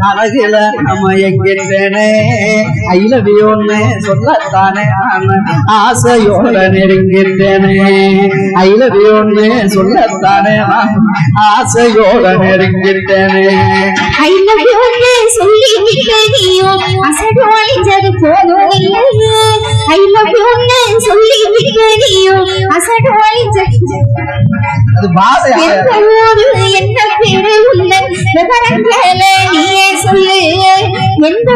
அழகில அமையங்கின்றனே ஐலவியோன்னு சொல்லத்தானே ஆசையோட நெருங்கின்றனே ஐலவியோன்னு சொல்லத்தானே ஆசையோட நெருங்கின்றனே ஐலவியோன்னு சொல்லிவிட்டேனியும் அசடு அழிஞ்சது போதும் இல்லையே ஐலவியோன்னு சொல்லிவிட்டேனியும் அசடு அழிஞ்சது அது பாசை என்ன பேரு உள்ள விவரங்களே நீயே சொல்லு எந்த